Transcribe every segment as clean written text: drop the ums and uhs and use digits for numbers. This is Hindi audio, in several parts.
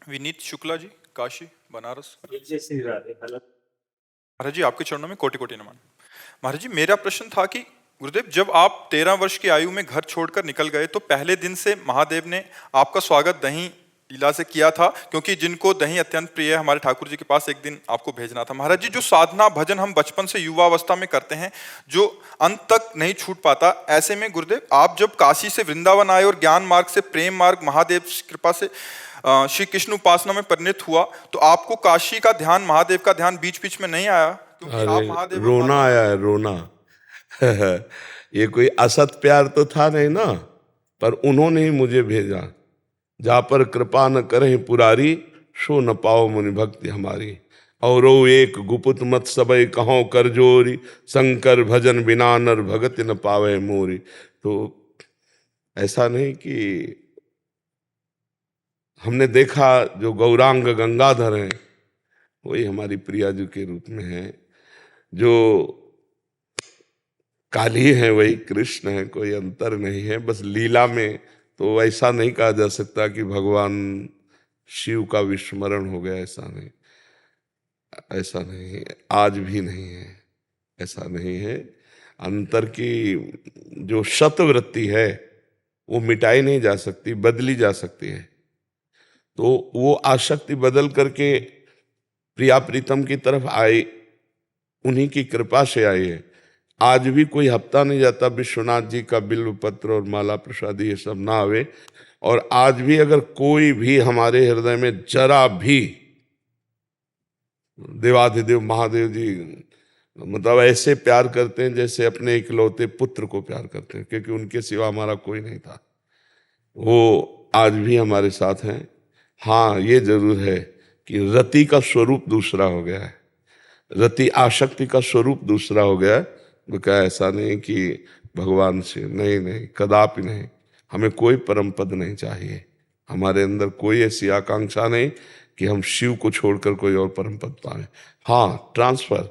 विनीत शुक्ला जी, काशी, बनारस। जय श्री राधे। महाराज जी, आपके चरणों में कोटि कोटि नमन। महाराज जी, मेरा प्रश्न था कि गुरुदेव, जब आप 13 वर्ष की आयु में घर छोड़कर निकल गए तो पहले दिन से महादेव ने आपका स्वागत दही लीला से किया था, क्योंकि जिनको दही अत्यंत प्रिय है, हमारे ठाकुर जी के पास एक दिन आपको भेजना था। महाराज जी, जो साधना भजन हम बचपन से युवा अवस्था में करते हैं, जो अंत तक नहीं छूट पाता, ऐसे में गुरुदेव आप जब काशी से वृंदावन आए और ज्ञान मार्ग से प्रेम मार्ग महादेव की कृपा से श्री कृष्ण उपासना में परिणत हुआ, तो आपको काशी का ध्यान, महादेव का ध्यान बीच बीच में नहीं आया? क्योंकि आप अरे महादेव रोना आया है, रोना। ये कोई असत प्यार तो था नहीं ना, पर उन्होंने ही मुझे भेजा। जा पर कृपा न करें पुरारी, सो न पाओ मुनि भक्ति हमारी। और एक गुपुत मत सबई कहो कर जोरी, शंकर भजन बिना नर भगत न पावे मोरी। तो ऐसा नहीं कि हमने देखा जो गौरांग गंगाधर हैं वही हमारी प्रिया जी के रूप में है, जो काली है वही कृष्ण है, कोई अंतर नहीं है। बस लीला में तो ऐसा नहीं कहा जा सकता कि भगवान शिव का विस्मरण हो गया, ऐसा नहीं, ऐसा नहीं है, आज भी नहीं है, ऐसा नहीं है। अंतर की जो शतवृत्ति है वो मिटाई नहीं जा सकती, बदली जा सकती है। तो वो आसक्ति बदल करके प्रिया प्रीतम की तरफ आई, उन्हीं की कृपा से आई है। आज भी कोई हफ्ता नहीं जाता विश्वनाथ जी का बिल्व पत्र और माला प्रसादी ये सब ना आवे। और आज भी अगर कोई भी हमारे हृदय में जरा भी देवाधिदेव महादेव जी मतलब ऐसे प्यार करते हैं जैसे अपने इकलौते पुत्र को प्यार करते हैं, क्योंकि उनके सिवा हमारा कोई नहीं था, वो आज भी हमारे साथ हैं। हाँ, ये जरूर है कि रति का स्वरूप दूसरा हो गया है, रति आसक्ति का स्वरूप दूसरा हो गया है। तो क्या ऐसा नहीं कि भगवान से नहीं, नहीं, कदापि नहीं। हमें कोई परम पद नहीं चाहिए, हमारे अंदर कोई ऐसी आकांक्षा नहीं कि हम शिव को छोड़कर कोई और परम पद पाए। हाँ, ट्रांसफर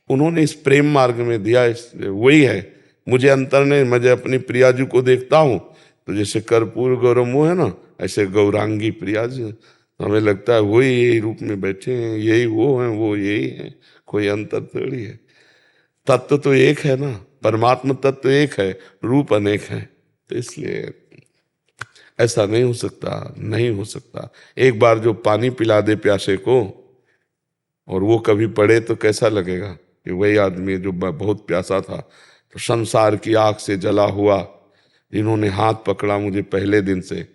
उन्होंने इस प्रेम मार्ग में दिया, वही है। मुझे अंतर ने, मुझे अपनी प्रिया जी को देखता हूँ तो जैसे कर्पूर गौरम वो है ना, ऐसे गौरांगी प्रिया जी, तो हमें लगता है वही यही रूप में बैठे हैं, यही वो हैं, वो यही है, कोई अंतर थोड़ी है। तत्व तो एक है ना, परमात्मा तत्व एक है, रूप अनेक है। तो इसलिए ऐसा नहीं हो सकता, नहीं हो सकता। एक बार जो पानी पिला दे प्यासे को और वो कभी पड़े तो कैसा लगेगा कि वही आदमी जो बहुत प्यासा था। तो संसार की आग से जला हुआ जिन्होंने हाथ पकड़ा मुझे पहले दिन से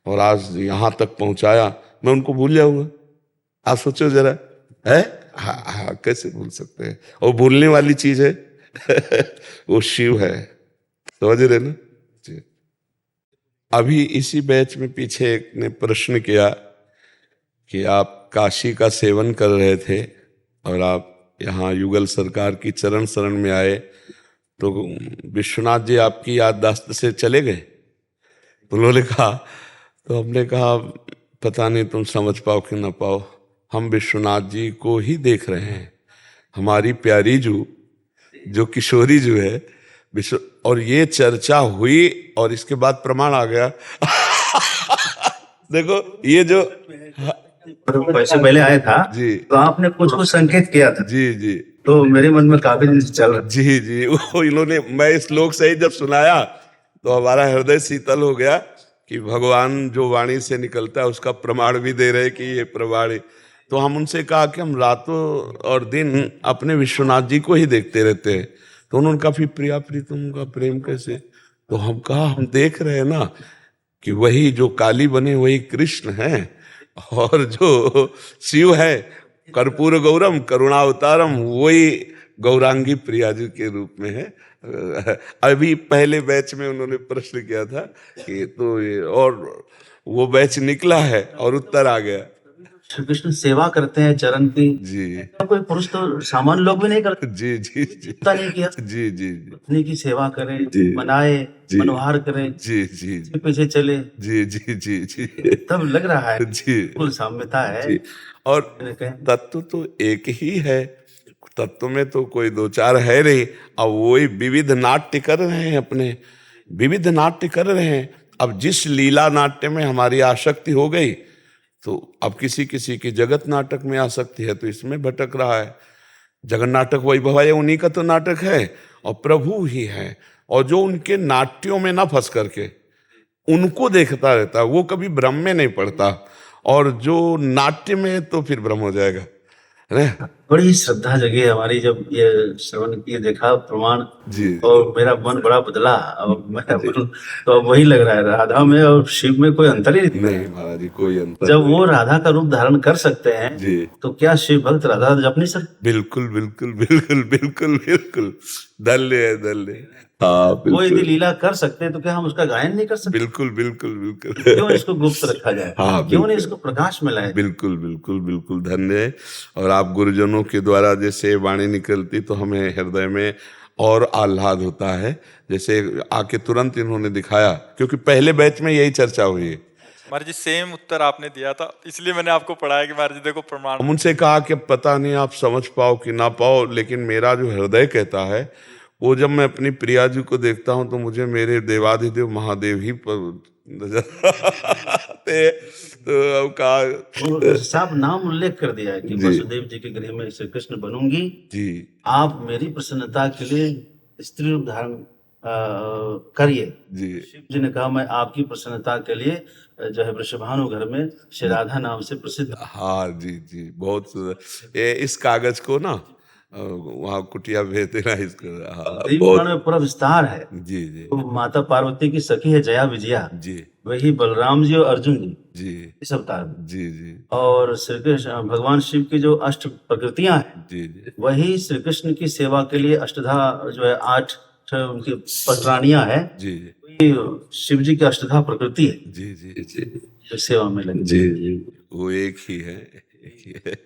और आज यहाँ तक पहुंचाया, मैं उनको भूल जाऊंगा? आप सोचो जरा, है? हाँ हाँ, कैसे भूल सकते हैं? और भूलने वाली चीज है वो शिव है, समझ रहे ना जी। अभी इसी बैच में पीछे एक ने प्रश्न किया कि आप काशी का सेवन कर रहे थे और आप यहाँ युगल सरकार की चरण शरण में आए, तो विश्वनाथ जी आपकी याददाश्त से चले गए? उन्होंने कहा, तो हमने कहा पता नहीं तुम समझ पाओ कि ना पाओ, हम विश्वनाथ जी को ही देख रहे हैं। हमारी प्यारी जो किशोरी जो है विश्व, और ये चर्चा हुई और इसके बाद प्रमाण आ गया देखो ये जो पैसे पहले आया था जी, तो आपने कुछ कुछ संकेत किया था जी जी, तो मेरे मन में काफी दिन से चल रहा जी जी, वो इन्होंने, मैं इस श्लोक से ही जब सुनाया तो हमारा हृदय शीतल हो गया कि भगवान जो वाणी से निकलता है उसका प्रमाण भी दे रहे कि ये प्रमाण है। तो हम उनसे कहा कि हम रातों और दिन अपने विश्वनाथ जी को ही देखते रहते हैं। तो उन्होंने कहा फिर प्रिया प्रीतम का प्रेम कैसे? तो हम कहा हम देख रहे हैं ना कि वही जो काली बने वही कृष्ण हैं, और जो शिव है कर्पूर गौरम करुणावतारम वही गौरांगी प्रिया जी के रूप में है। अभी पहले बैच में उन्होंने प्रश्न किया था कि तो ये, और वो बैच निकला है और उत्तर आ गया। श्री कृष्ण सेवा करते हैं चरण की जी कोई पुरुष तो सामान्य लोग भी नहीं करते, जी जी जी, नहीं किया जी जी जी, पत्नी की सेवा करें, जी, मनाए, जी, मनोहार करें, जी जी जी, पीछे चले, जी जी जी जी, तब लग रहा है जी, कुल साम्यता है जी। और तत्व तो एक ही है, तत्व में तो कोई दो चार है नहीं। अब वही विविध नाट्य कर रहे हैं, अपने विविध नाट्य कर रहे हैं। अब जिस लीला नाट्य में हमारी आसक्ति हो गई तो अब किसी किसी की जगत नाटक में आसक्ति है तो इसमें भटक रहा है। जगन नाटक वैभव है, उन्हीं का तो नाटक है और प्रभु ही है। और जो उनके नाट्यों में ना फंस करके उनको देखता रहता है वो कभी भ्रम में नहीं पड़ता, और जो नाट्य में तो फिर भ्रम हो जाएगा, है ना? बड़ी श्रद्धा जगी हमारी जब ये श्रवण किए, देखा प्रमाण, जी और मेरा मन बड़ा बदला। और मेरा मन तो अब वही लग रहा है, राधा में और शिव में कोई अंतर ही नहीं। नहीं महाराज जी, कोई अंतर जब नहीं। वो राधा का रूप धारण कर सकते हैं जी तो क्या शिव भक्त राधा जप नहीं सकते? बिल्कुल बिल्कुल बिल्कुल बिल्कुल बिल्कुल, धन्य है धन्य। हाँ वो यदि बिल्कुल लीला कर सकते हैं तो क्या हम उसका गायन नहीं कर सकते? बिल्कुल बिल्कुल बिल्कुल क्यों इसको गुप्त रखा जाए? हाँ, क्यों नहीं बिल्कुल। इसको प्रकाश में लाए? बिल्कुल बिल्कुल बिल्कुल धन्य है। और आप गुरुजनों के द्वारा जैसे वाणी निकलती तो हमें हृदय में और आह्लाद होता है। जैसे आके तुरंत इन्होंने दिखाया, क्योंकि पहले बैच में यही चर्चा हुई है। महाराज जी सेम उत्तर आपने दिया था, इसलिए मैंने आपको पढ़ाया कि महाराज जी देखो प्रमाण। हम उनसे कहा कि पता नहीं आप समझ पाओ कि ना पाओ, लेकिन मेरा जो हृदय कहता है वो जब मैं अपनी प्रिया जी को देखता हूं तो मुझे मेरे देवाधिदेव महादेव ही नजर आते। तो अब कहा और साफ नाम उल्लेख कर दिया है कि जी। वसुदेव जी के गृह में श्री कृष्ण बनूंगी, जी आप मेरी प्रसन्नता के लिए स्त्री रूप धारण करिए। जी शिव जी ने कहा मैं आपकी प्रसन्नता के लिए जो है वृषभानु घर में श्री राधा नाम से प्रसिद्ध। हाँ जी जी, बहुत सुंदर। ये इस कागज को ना वहाँ कुटिया भेज देना इसको। हाँ देवी बहुत। पुराण में पूरा विस्तार है। जी जी तो माता पार्वती की सखी है जया विजया, जी वही बलराम जी और अर्जुन जी जी इस अवतार में। जी जी और श्री कृष्ण भगवान शिव की जो अष्ट प्रकृतियां हैं जी जी वही श्री कृष्ण की सेवा के लिए अष्टधा जो है 8 उनकी पटरानियां हैं, जी वही शिव जी की अष्टधा प्रकृति है जी जी जी जो सेवा में लगी। जी जी, वो एक ही है, एक ही है।